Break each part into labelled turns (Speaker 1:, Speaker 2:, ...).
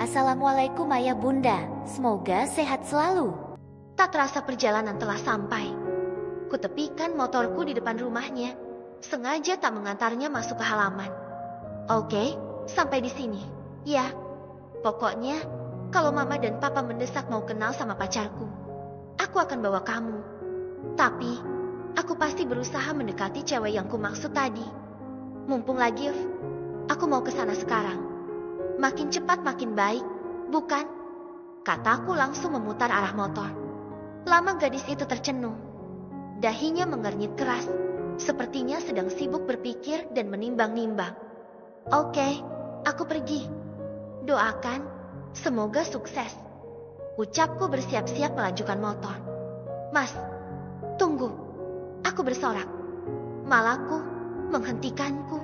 Speaker 1: Assalamualaikum ayah bunda, semoga sehat selalu.
Speaker 2: Tak terasa perjalanan telah sampai. Kutepikan motorku di depan rumahnya, sengaja tak mengantarnya masuk ke halaman. Oke, sampai di sini. Ya, pokoknya kalau mama dan papa mendesak mau kenal sama pacarku, aku akan bawa kamu. Tapi, aku pasti berusaha mendekati cewek yang kumaksud tadi. Mumpung lagi, aku mau ke sana sekarang. Makin cepat makin baik, bukan? Kataku langsung memutar arah motor. Lama gadis itu tercenung. Dahinya mengernyit keras, sepertinya sedang sibuk berpikir dan menimbang-nimbang. Oke, aku pergi. Doakan, semoga sukses. Ucapku bersiap-siap melajukan motor. Mas, tunggu. Aku bersorak. Malaku menghentikanku.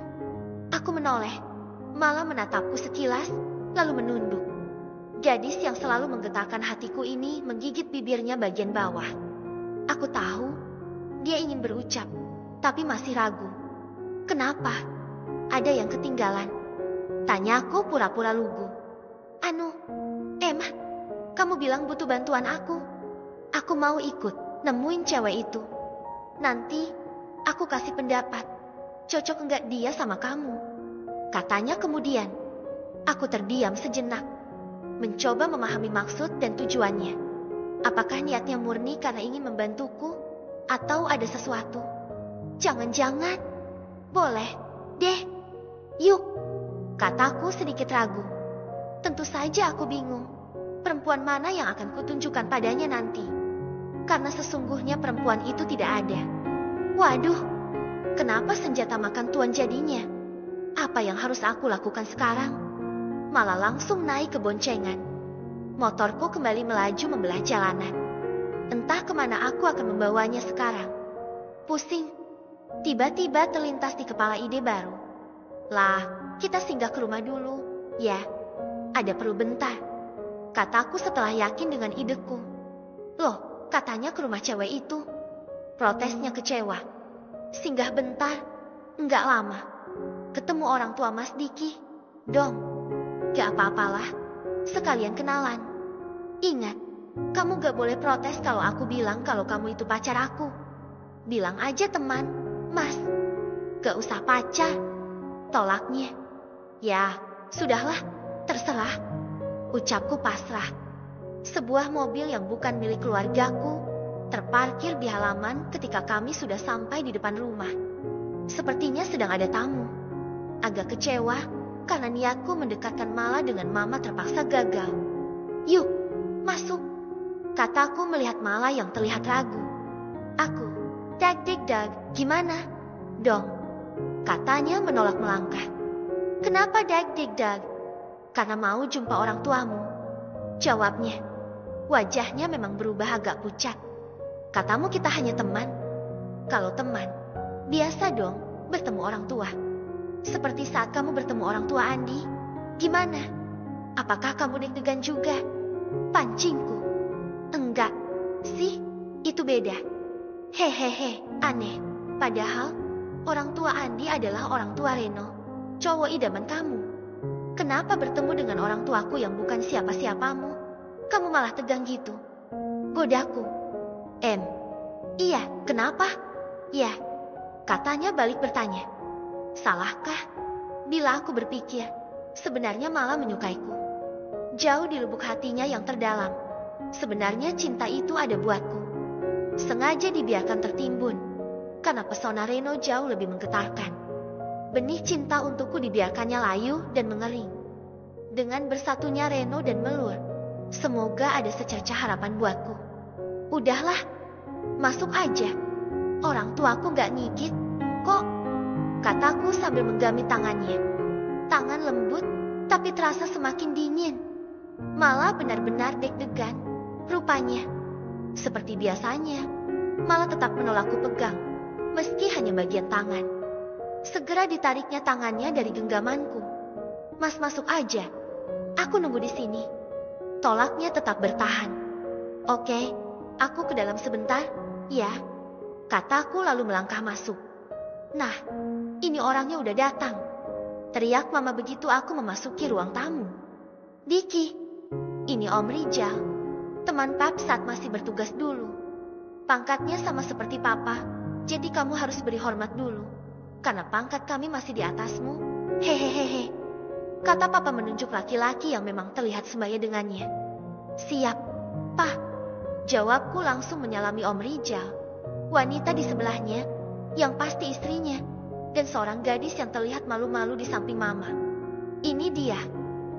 Speaker 2: Aku menoleh, malah menatapku sekilas, lalu menunduk. Gadis yang selalu menggetarkan hatiku ini menggigit bibirnya bagian bawah. Aku tahu dia ingin berucap, tapi masih ragu. Kenapa? Ada yang ketinggalan? Tanyaku pura-pura lugu. Emma, kamu bilang butuh bantuan aku. Aku mau ikut nemuin cewek itu. Nanti aku kasih pendapat. Cocok enggak dia sama kamu? Katanya kemudian. Aku terdiam sejenak, mencoba memahami maksud dan tujuannya. Apakah niatnya murni karena ingin membantuku? Atau ada sesuatu? Jangan-jangan. Boleh deh, yuk, kataku sedikit ragu. Tentu saja aku bingung. Perempuan mana yang akan kutunjukkan padanya nanti? Karena sesungguhnya perempuan itu tidak ada. Waduh, kenapa senjata makan tuan jadinya? Apa yang harus aku lakukan sekarang? Malah langsung naik ke boncengan. Motorku kembali melaju membelah jalanan. Entah kemana aku akan membawanya sekarang. Pusing. Tiba-tiba terlintas di kepala ide baru. Lah, kita singgah ke rumah dulu. Ya, ada perlu bentar. Kataku setelah yakin dengan ideku. Loh, katanya ke rumah cewek itu. Protesnya kecewa. Singgah bentar, enggak lama. Ketemu orang tua Mas Diki. Dong, gak apa-apalah. Sekalian kenalan. Ingat, kamu gak boleh protes kalau aku bilang kalau kamu itu pacar aku. Bilang aja teman, Mas. Gak usah pacar. Tolaknya. Ya, sudahlah, terserah. Ucapku pasrah. Sebuah mobil yang bukan milik keluargaku terparkir di halaman ketika kami sudah sampai di depan rumah. Sepertinya sedang ada tamu. Agak kecewa karena niatku mendekatkan Mala dengan Mama terpaksa gagal. Yuk, masuk. Kataku melihat Mala yang terlihat ragu. Aku, dag, gimana? Dong. Katanya menolak melangkah. Kenapa dag? Karena mau jumpa orang tuamu. Jawabnya. Wajahnya memang berubah agak pucat. Katamu kita hanya teman. Kalau teman, biasa dong bertemu orang tua. Seperti saat kamu bertemu orang tua Andi. Gimana? Apakah kamu deg-degan juga? Pancingku. Enggak, sih, itu beda. Hehehe, aneh. Padahal, orang tua Andi adalah orang tua Reno, cowok idaman kamu. Kenapa bertemu dengan orang tuaku yang bukan siapa-siapamu? Kamu malah tegang gitu. Godaku. Iya, kenapa? Ya, katanya balik bertanya. Salahkah? Bila aku berpikir, sebenarnya malah menyukaiku. Jauh di lubuk hatinya yang terdalam. Sebenarnya cinta itu ada buatku. Sengaja dibiarkan tertimbun, karena pesona Reno jauh lebih menggetarkan. Benih cinta untukku dibiarkannya layu dan mengering. Dengan bersatunya Reno dan Melur, semoga ada secercah harapan buatku. Udahlah, masuk aja. Orang tuaku gak ngigit, kok. Kataku sambil menggamit tangannya. Tangan lembut, tapi terasa semakin dingin. Malah benar-benar deg-degan. Rupanya, seperti biasanya, malah tetap menolakku pegang, meski hanya bagian tangan. Segera ditariknya tangannya dari genggamanku. Mas masuk aja, aku nunggu di sini. Tolaknya tetap bertahan. Oke, aku ke dalam sebentar, ya. Kataku lalu melangkah masuk. Nah, ini orangnya udah datang. Teriak Mama begitu aku memasuki ruang tamu. Diki, ini Om Rijal, teman Pap saat masih bertugas dulu. Pangkatnya sama seperti Papa, jadi kamu harus beri hormat dulu. Karena pangkat kami masih di atasmu. Hehehehe. Kata Papa menunjuk laki-laki yang memang terlihat sebaya dengannya. Siap, Pak. Jawabku langsung menyalami Om Rijal. Wanita di sebelahnya, yang pasti istrinya, dan seorang gadis yang terlihat malu-malu di samping Mama. Ini dia,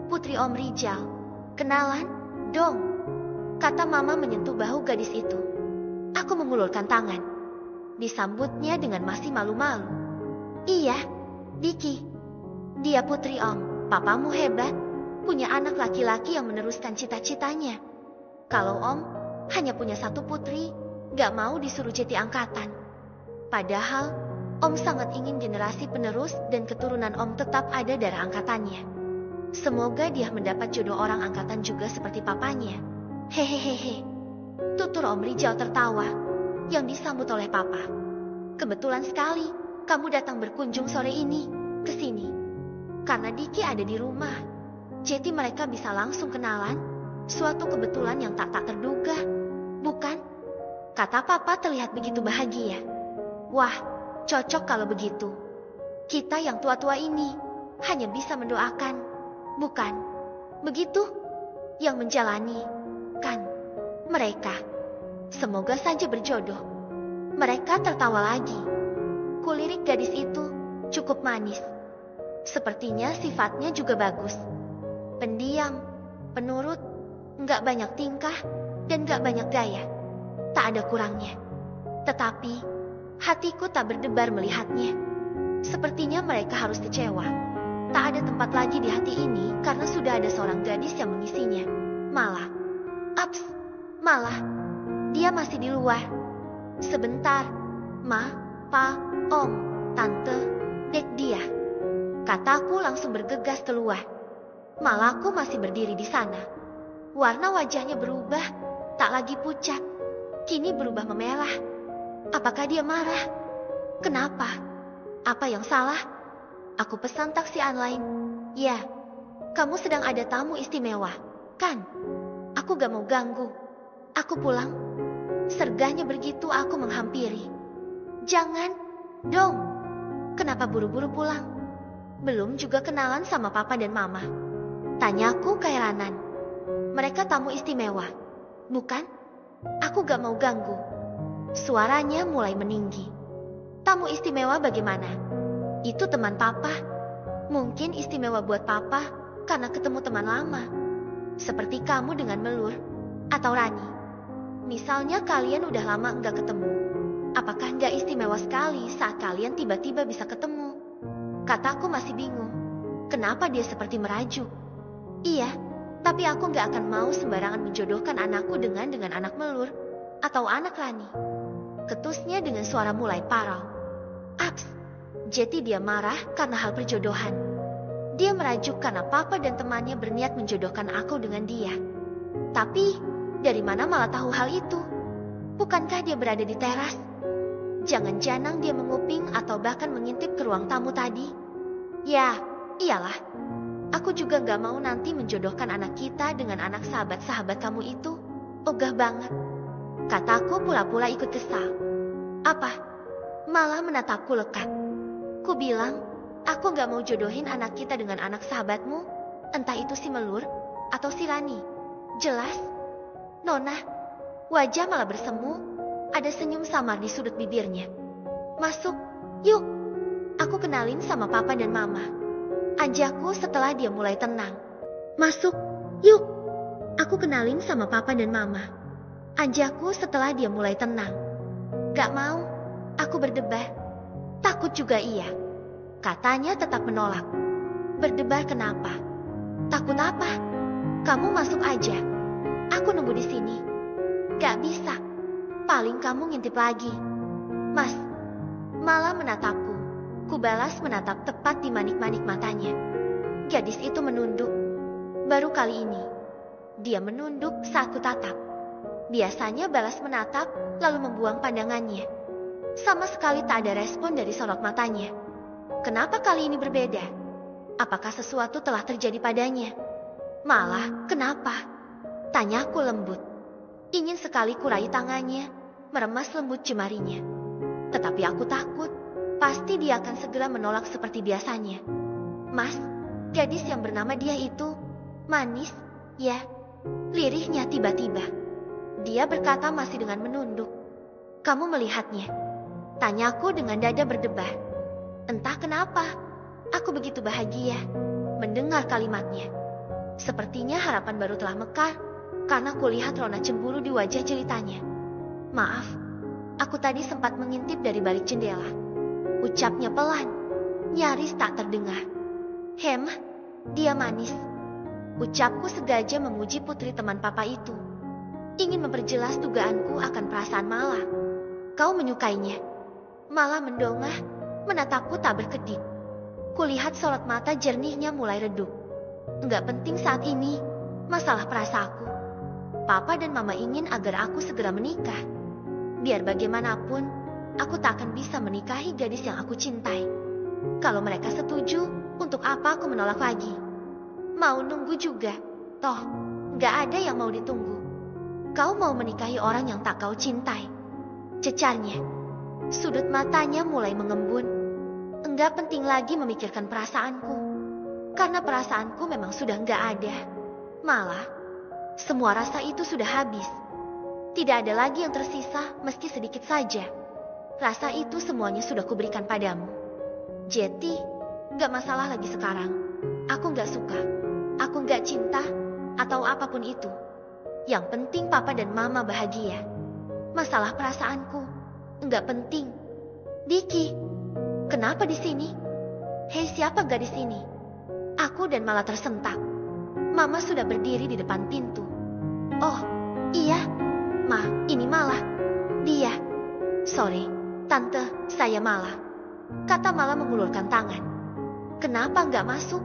Speaker 2: putri Om Rijal. Kenalan, dong. Kata Mama menyentuh bahu gadis itu. Aku mengulurkan tangan. Disambutnya dengan masih malu-malu. Iya, Diki. Dia putri Om. Papamu hebat, punya anak laki-laki yang meneruskan cita-citanya. Kalau Om hanya punya satu putri, gak mau disuruh jadi angkatan. Padahal Om sangat ingin generasi penerus dan keturunan Om tetap ada darah angkatannya. Semoga dia mendapat jodoh orang angkatan juga seperti papanya. Hehehehe. Tutur Om Rijal tertawa, yang disambut oleh Papa. Kebetulan sekali, kamu datang berkunjung sore ini, ke sini. Karena Diki ada di rumah, jadi mereka bisa langsung kenalan. Suatu kebetulan yang tak terduga, bukan? Kata Papa terlihat begitu bahagia. Wah, cocok kalau begitu. Kita yang tua-tua ini hanya bisa mendoakan, bukan? Begitu? Yang menjalani, kan? Mereka. Semoga saja berjodoh. Mereka tertawa lagi. Kulirik gadis itu cukup manis. Sepertinya sifatnya juga bagus. Pendiam, penurut, nggak banyak tingkah, dan nggak banyak gaya. Tak ada kurangnya. Tetapi, hatiku tak berdebar melihatnya. Sepertinya mereka harus kecewa. Tak ada tempat lagi di hati ini karena sudah ada seorang gadis yang mengisinya. Malah, dia masih di luar. Sebentar, Ma, Pa, Om, Tante, Dek dia. Kataku langsung bergegas keluar. Malaku masih berdiri di sana. Warna wajahnya berubah, tak lagi pucat. Kini berubah memerah. Apakah dia marah? Kenapa? Apa yang salah? Aku pesan taksi online. Ya, kamu sedang ada tamu istimewa, kan? Aku gak mau ganggu. Aku pulang. Sergahnya begitu aku menghampiri. Jangan, dong. Kenapa buru-buru pulang? Belum juga kenalan sama Papa dan Mama. Tanyaku keheranan. Mereka tamu istimewa, bukan? Aku gak mau ganggu. Suaranya mulai meninggi. Tamu istimewa bagaimana? Itu teman Papa. Mungkin istimewa buat Papa karena ketemu teman lama. Seperti kamu dengan Melur atau Rani. Misalnya kalian udah lama nggak ketemu. Apakah nggak istimewa sekali saat kalian tiba-tiba bisa ketemu? Kataku masih bingung. Kenapa dia seperti merajuk? Iya, tapi aku gak akan mau sembarangan menjodohkan anakku dengan anak Melur atau anak Rani. Ketusnya dengan suara mulai parau. Jadi dia marah karena hal perjodohan. Dia merajuk karena Papa dan temannya berniat menjodohkan aku dengan dia. Tapi, dari mana malah tahu hal itu? Bukankah dia berada di teras? Jangan-jangan dia menguping atau bahkan mengintip ke ruang tamu tadi. Ya, iyalah. Aku juga gak mau nanti menjodohkan anak kita dengan anak sahabat-sahabat kamu itu. Ogah banget. Kataku pula-pula ikut kesal. Apa? Malah menatapku lekat. Ku bilang, aku gak mau jodohin anak kita dengan anak sahabatmu. Entah itu si Melur atau si Rani. Jelas? Nona, wajah malah bersemu. Ada senyum samar di sudut bibirnya. Masuk, yuk. Aku kenalin sama Papa dan Mama. Ajakku setelah dia mulai tenang. Masuk, yuk. Aku kenalin sama Papa dan Mama. Ajakku setelah dia mulai tenang. Gak mau, aku berdebar. Takut juga iya. Katanya tetap menolak. Berdebar kenapa? Takut apa? Kamu masuk aja. Aku nunggu di sini. Gak bisa. Paling kamu ngintip lagi. Mas, malah menatapku. Kubalas menatap tepat di manik-manik matanya. Gadis itu menunduk. Baru kali ini, dia menunduk saat kutatap. Biasanya balas menatap, lalu membuang pandangannya. Sama sekali tak ada respon dari sorot matanya. Kenapa kali ini berbeda? Apakah sesuatu telah terjadi padanya? Malah, kenapa? Tanyaku lembut. Ingin sekali kurai tangannya, meremas lembut jemarinya. Tetapi aku takut, pasti dia akan segera menolak seperti biasanya. Mas, gadis yang bernama dia itu, manis, ya. Lirihnya tiba-tiba. Dia berkata masih dengan menunduk. Kamu melihatnya? Tanyaku dengan dada berdebar. Entah kenapa, aku begitu bahagia mendengar kalimatnya. Sepertinya harapan baru telah mekar, karena kulihat rona cemburu di wajah jelitanya. Maaf, aku tadi sempat mengintip dari balik jendela. Ucapnya pelan, nyaris tak terdengar. Dia manis. Ucapku sengaja memuji putri teman papa itu. Ingin memperjelas dugaanku akan perasaan Mala. Kau menyukainya. Mala mendongah, menatapku tak berkedip. Kulihat sorot mata jernihnya mulai redup. Enggak penting saat ini, masalah perasaanku. Papa dan mama ingin agar aku segera menikah. Biar bagaimanapun, aku tak akan bisa menikahi gadis yang aku cintai. Kalau mereka setuju, untuk apa aku menolak lagi? Mau nunggu juga, toh enggak ada yang mau ditunggu. Kau mau menikahi orang yang tak kau cintai, cecarnya. Sudut matanya mulai mengembun. Enggak penting lagi memikirkan perasaanku, karena perasaanku memang sudah enggak ada. Malah, semua rasa itu sudah habis. Tidak ada lagi yang tersisa meski sedikit saja. Rasa itu semuanya sudah kuberikan padamu. Jeti, enggak masalah lagi sekarang. Aku enggak suka, aku enggak cinta, atau apapun itu. Yang penting papa dan mama bahagia. Masalah perasaanku enggak penting. Diki, kenapa di sini? Hei, siapa gadis ini? Aku dan Mala tersentak. Mama sudah berdiri di depan pintu. Oh, iya. Ma, ini Mala. Dia. Sorry, Tante, saya Mala. Kata Mala mengulurkan tangan. Kenapa nggak masuk?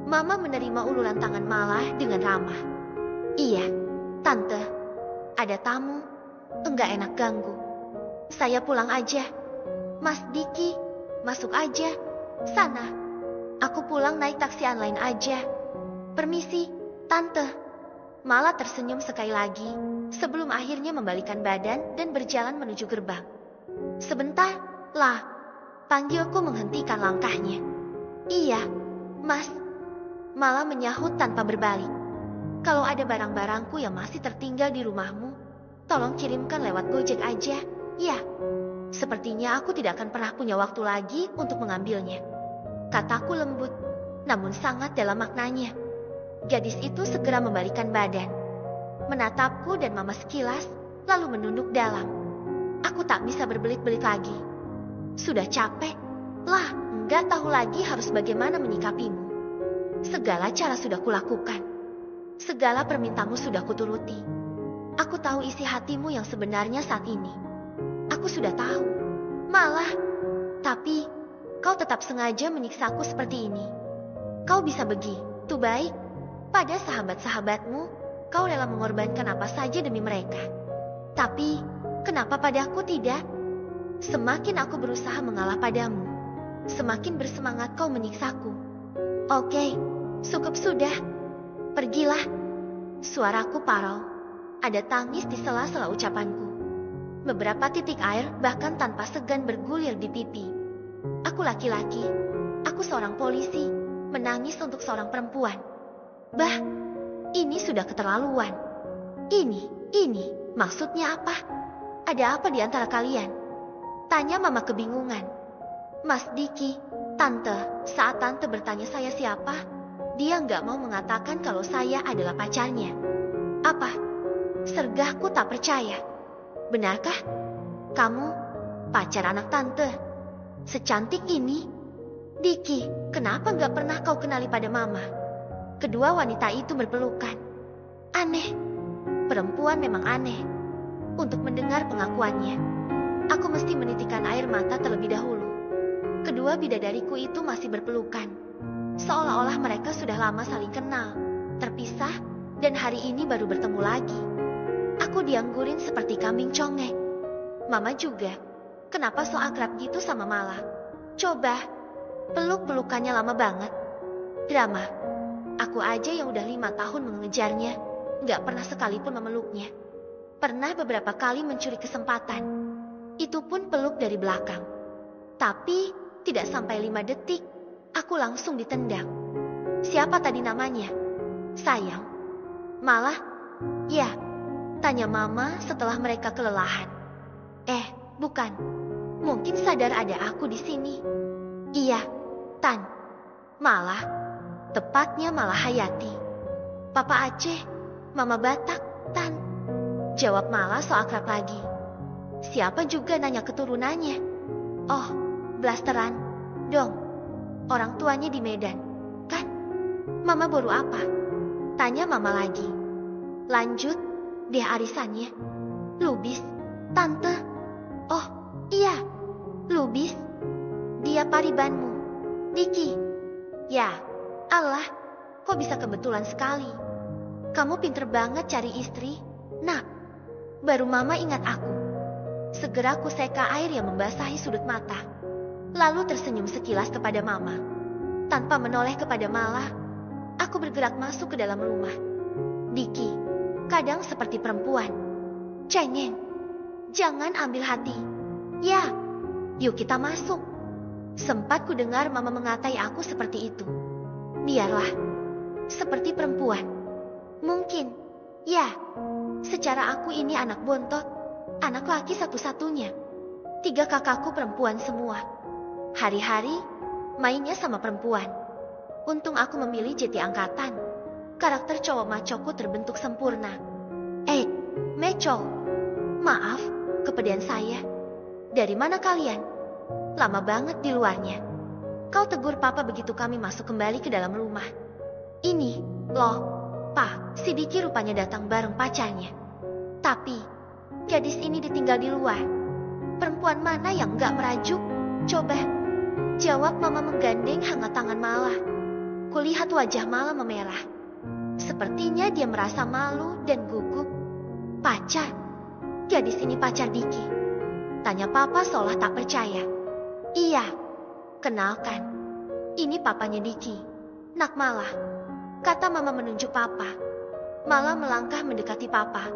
Speaker 2: Mama menerima uluran tangan Mala dengan ramah. Iya, Tante. Ada tamu. Enggak enak ganggu. Saya pulang aja. Mas Diki, masuk aja. Sana. Aku pulang naik taksi online aja. Permisi, Tante. Mala tersenyum sekali lagi sebelum akhirnya membalikan badan dan berjalan menuju gerbang. Sebentar, lah. Panggilku menghentikan langkahnya. Iya, Mas. Mala menyahut tanpa berbalik. Kalau ada barang-barangku yang masih tertinggal di rumahmu, tolong kirimkan lewat Gojek aja, ya. Sepertinya aku tidak akan pernah punya waktu lagi untuk mengambilnya. Kataku lembut, namun sangat dalam maknanya. Gadis itu segera membalikan badan, menatapku dan mama sekilas, lalu menunduk dalam. Aku tak bisa berbelit-belit lagi. Sudah capek, lah, nggak tahu lagi harus bagaimana menyikapimu. Segala cara sudah kulakukan. Segala permintaanmu sudah kuturuti. Aku tahu isi hatimu yang sebenarnya saat ini. Aku sudah tahu. Malah, tapi kau tetap sengaja menyiksaku seperti ini. Kau bisa begitu baik. Pada sahabat-sahabatmu, kau rela mengorbankan apa saja demi mereka. Tapi, kenapa padaku tidak? Semakin aku berusaha mengalah padamu, semakin bersemangat kau menyiksaku. Oke, cukup sudah. Pergilah. Suaraku parau. Ada tangis di sela-sela ucapanku. Beberapa titik air bahkan tanpa segan bergulir di pipi. Aku laki-laki. Aku seorang polisi. Menangis untuk seorang perempuan. Bah, ini sudah keterlaluan. Ini, maksudnya apa? Ada apa di antara kalian? Tanya mama kebingungan. Mas Diki, Tante, saat Tante bertanya saya siapa, dia nggak mau mengatakan kalau saya adalah pacarnya. Apa? Sergahku tak percaya. Benarkah? Kamu pacar anak Tante? Secantik ini? Diki, kenapa nggak pernah kau kenali pada mama? Kedua wanita itu berpelukan. Aneh. Perempuan memang aneh. Untuk mendengar pengakuannya, aku mesti menitikan air mata terlebih dahulu. Kedua bidadariku itu masih berpelukan. Seolah-olah mereka sudah lama saling kenal, terpisah, dan hari ini baru bertemu lagi. Aku dianggurin seperti kambing congek. Mama juga. Kenapa so akrab gitu sama Mala? Coba, peluk-pelukannya lama banget. Drama. Aku aja yang udah 5 tahun mengejarnya, nggak pernah sekalipun memeluknya. Pernah beberapa kali mencuri kesempatan. Itu pun peluk dari belakang. Tapi, tidak sampai 5 detik, aku langsung ditendang. Siapa tadi namanya? Sayang. Malah, ya, tanya Mama setelah mereka kelelahan. Bukan. Mungkin sadar ada aku di sini. Iya, Tan. Malah, tepatnya malah Hayati. Papa Aceh, Mama Batak, Tan. Jawab Malah so akrab lagi. Siapa juga nanya keturunannya? Oh, blasteran. Dong. Orang tuanya di Medan. Kan? Mama baru apa? Tanya Mama lagi. Lanjut, dia arisannya. Lubis, Tante. Oh, iya. Lubis. Dia paribanmu. Diki. Ya, Allah. Kok bisa kebetulan sekali. Kamu pinter banget cari istri. Nak. Baru Mama ingat aku. Segera ku seka air yang membasahi sudut mata. Lalu tersenyum sekilas kepada Mama. Tanpa menoleh kepada Malah, aku bergerak masuk ke dalam rumah. Diki, kadang seperti perempuan. Cengeng. Jangan ambil hati. Ya, yuk kita masuk. Sempat ku dengar Mama mengatai aku seperti itu. Biarlah. Seperti perempuan. Mungkin. Ya. Secara aku ini anak bontot. Anak laki satu-satunya. 3 kakakku perempuan semua. Hari-hari, mainnya sama perempuan. Untung aku memilih jeti angkatan. Karakter cowok macoku terbentuk sempurna. Meco. Maaf, kepedean saya. Dari mana kalian? Lama banget di luarnya. Kau tegur Papa begitu kami masuk kembali ke dalam rumah. Ini, loh, Pa, si Diki rupanya datang bareng pacarnya. Tapi, gadis ini ditinggal di luar. Perempuan mana yang gak merajuk? Coba. Jawab Mama menggandeng hangat tangan Malah. Kulihat wajah Malah memerah. Sepertinya dia merasa malu dan gugup. Pacar? Gadis ini pacar Diki? Tanya Papa seolah tak percaya. Iya. Kenalkan. Ini papanya Diki. Nak Malah. Kata Mama menunjuk Papa. Malah melangkah mendekati Papa.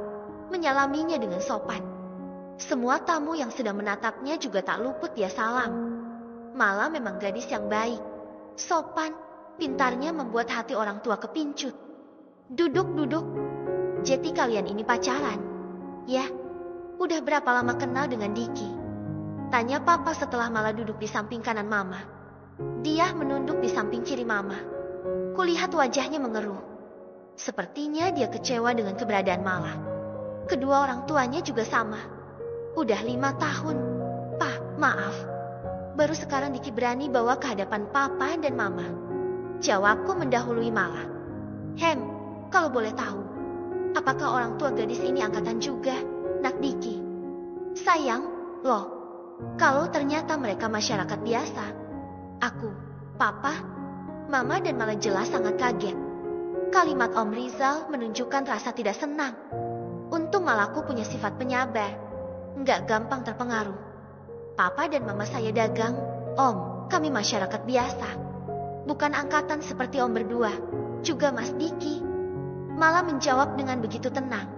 Speaker 2: Menyalaminya dengan sopan. Semua tamu yang sedang menatapnya juga tak luput dia salam. Malah memang gadis yang baik. Sopan. Pintarnya membuat hati orang tua kepincut. Duduk. Jadi kalian ini pacaran? Ya. Udah berapa lama kenal dengan Diki? Tanya Papa setelah Malah duduk di samping kanan Mama. Dia menunduk di samping kiri Mama. Kulihat wajahnya mengeruh. Sepertinya dia kecewa dengan keberadaan Malah. Kedua orang tuanya juga sama. Udah 5 tahun. Pa, maaf. Baru sekarang Diki berani bawa ke hadapan Papa dan Mama. Jawabku mendahului Malah. Kalau boleh tahu, apakah orang tua gadis ini angkatan juga? Nak Diki. Sayang, loh. Kalau ternyata mereka masyarakat biasa. Aku, Papa, Mama dan Malah jelas sangat kaget. Kalimat Om Rizal menunjukkan rasa tidak senang. Untung Malahku punya sifat penyabar. Nggak gampang terpengaruh. Papa dan Mama saya dagang. Om, kami masyarakat biasa. Bukan angkatan seperti Om berdua. Juga Mas Diki. Malah menjawab dengan begitu tenang.